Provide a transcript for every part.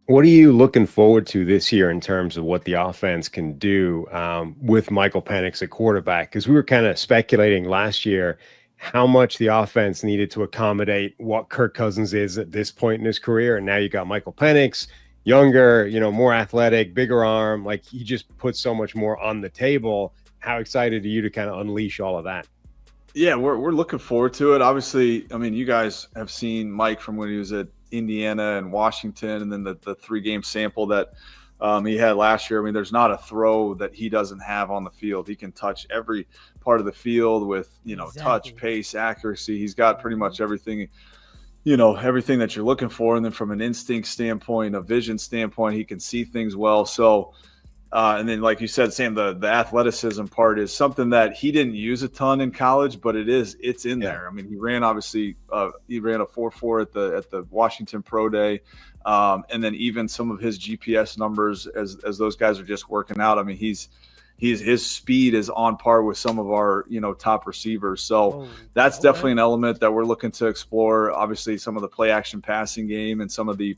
What are you looking forward to this year in terms of what the offense can do with Michael Penix at quarterback? Because we were kind of speculating last year how much the offense needed to accommodate what Kirk Cousins is at this point in his career. And now you got Michael Penix, younger, more athletic, bigger arm. Like he just puts so much more on the table. How excited are you to kind of unleash all of that? Yeah, we're looking forward to it. Obviously, I mean, you guys have seen Mike from when he was at Indiana and Washington, and then the 3 game sample that he had last year. I mean, there's not a throw that he doesn't have on the field. He can touch every part of the field with touch, Exactly. pace, accuracy. He's got pretty Mhm. much everything. Everything that you're looking for, and then from an instinct standpoint, a vision standpoint, he can see things well. So and then, like you said, Sam, the athleticism part is something that he didn't use a ton in college, but it's in Yeah. there. I mean, he ran a 4.4 at the Washington Pro Day, and then even some of his GPS numbers as those guys are just working out. I mean, his speed is on par with some of our top receivers. So Oh, that's definitely okay. an element that we're looking to explore. Obviously, some of the play action passing game and some of the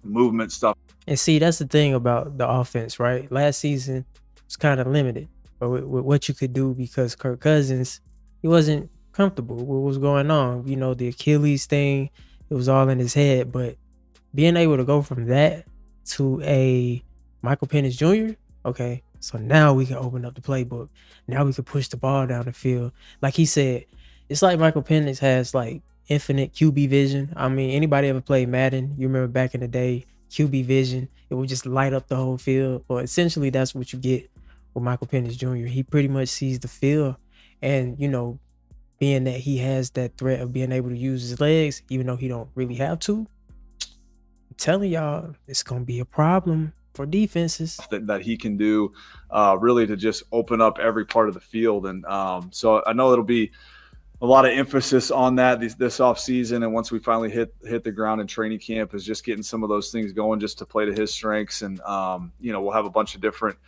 movement stuff. And see, that's the thing about the offense, right? Last season was kind of limited, but with what you could do because Kirk Cousins, he wasn't comfortable with what was going on. The Achilles thing, it was all in his head. But being able to go from that to a Michael Penix Jr., okay, so now we can open up the playbook. Now we can push the ball down the field. Like he said, it's like Michael Penix has like infinite QB vision. I mean, anybody ever played Madden? You remember back in the day, QB vision, it would just light up the whole field. Well, essentially, that's what you get with Michael Penix Jr. He pretty much sees the field, and being that he has that threat of being able to use his legs, even though he don't really have to, I'm telling y'all, it's gonna be a problem for defenses. that he can do really to just open up every part of the field. And so I know it'll be a lot of emphasis on that this off season. And once we finally hit the ground in training camp, is just getting some of those things going just to play to his strengths. And, we'll have a bunch of different,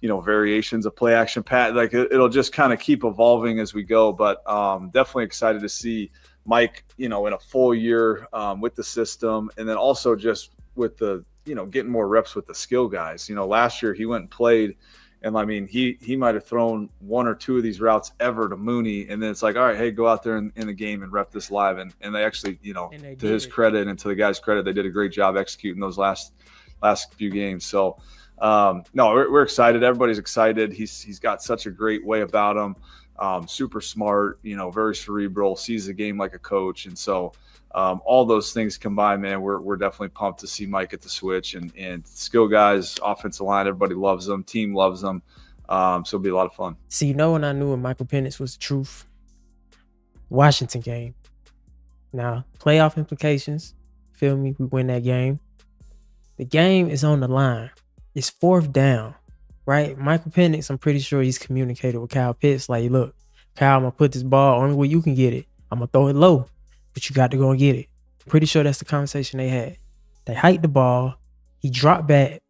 variations of play action pat. Like it'll just kind of keep evolving as we go. But definitely excited to see Mike, in a full year with the system. And then also just with the, getting more reps with the skill guys. Last year he went and played, and I mean, he might have thrown 1 or 2 of these routes ever to Mooney, and then it's like, all right, hey, go out there in the game and rep this live. And they actually, And they to his did. credit and to the guys' credit, they did a great job executing those last few games. So no, we're excited. Everybody's excited. He's got such a great way about him. Super smart, very cerebral, sees the game like a coach, and so all those things combined, man, we're definitely pumped to see Mike at the switch and skill guys, offensive line, everybody loves them, team loves them, so it'll be a lot of fun. See, when I knew when Michael Penix was the truth, Washington game. Now, playoff implications. Feel me? We win that game. The game is on the line. It's 4th down, right? Michael Penix, I'm pretty sure he's communicated with Kyle Pitts. Like, look, Kyle, I'm going to put this ball only where you can get it. I'm going to throw it low, but you got to go and get it. Pretty sure that's the conversation they had. They hiked the ball. He dropped back,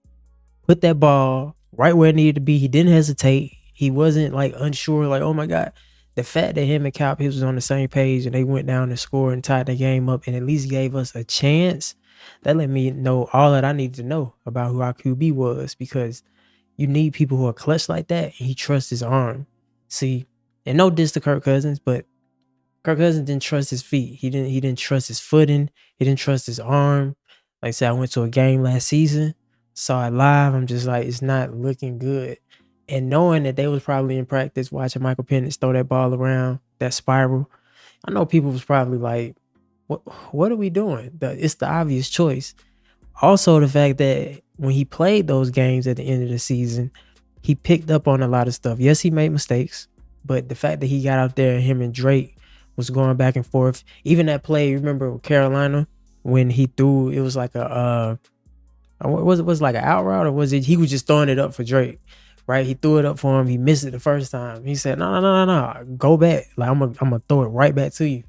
put that ball right where it needed to be. He didn't hesitate. He wasn't like unsure, like, oh my God. The fact that him and Kyle Pitts was on the same page and they went down and scored and tied the game up and at least gave us a chance, that let me know all that I needed to know about who our QB was, because you need people who are clutch like that, and he trusts his arm. See, and no diss to Kirk Cousins, but Kirk Cousins didn't trust his feet. He didn't trust his footing. He didn't trust his arm. Like I said, I went to a game last season, saw it live. I'm just like, it's not looking good. And knowing that they was probably in practice watching Michael Penix throw that ball around, that spiral, I know people was probably like, what are we doing? It's the obvious choice. Also, the fact that when he played those games at the end of the season, he picked up on a lot of stuff. Yes, he made mistakes, but the fact that he got out there and him and Drake was going back and forth. Even that play, remember with Carolina when he threw, it was like was it like an out route, or was it he was just throwing it up for Drake? Right, he threw it up for him. He missed it the first time. He said, "No, go back. Like I'm gonna throw it right back to you."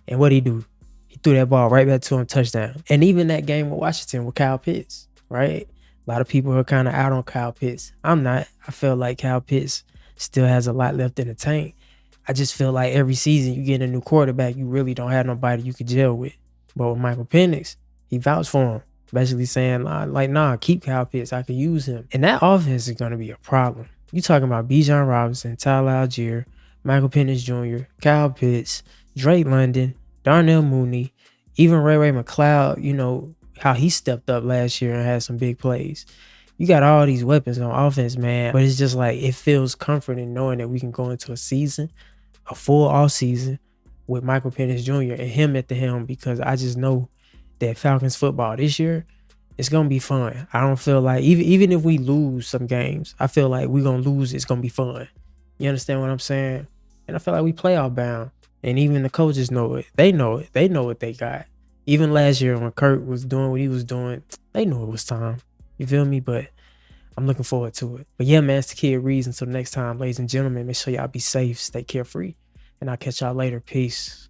And what he do? He threw that ball right back to him, touchdown. And even that game with Washington with Kyle Pitts, right? A lot of people are kind of out on Kyle Pitts. I'm not. I feel like Kyle Pitts still has a lot left in the tank. I just feel like every season you get a new quarterback, you really don't have nobody you could gel with. But with Michael Penix, he vouched for him. basically saying like, nah, keep Kyle Pitts. I can use him. And that offense is going to be a problem. You talking about Bijan Robinson, Tyler Algier, Michael Penix Jr., Kyle Pitts, Drake London, Darnell Mooney, even Ray McLeod, you know, how he stepped up last year and had some big plays. You got all these weapons on offense, man. But it's just like, it feels comforting knowing that we can go into a season, a full off season, with Michael Penix Jr. and him at the helm, because I just know that Falcons football this year, it's gonna be fun. I don't feel like even if we lose some games, I feel like we're gonna lose. It's gonna be fun. You understand what I'm saying? And I feel like we playoff bound. And even the coaches know it. They know it. They know what they got. Even last year when Kurt was doing what he was doing, they knew it was time. You feel me? But I'm looking forward to it. But yeah, man, it's the Kid Ríez. Until next time, ladies and gentlemen, make sure y'all be safe, stay carefree, and I'll catch y'all later. Peace.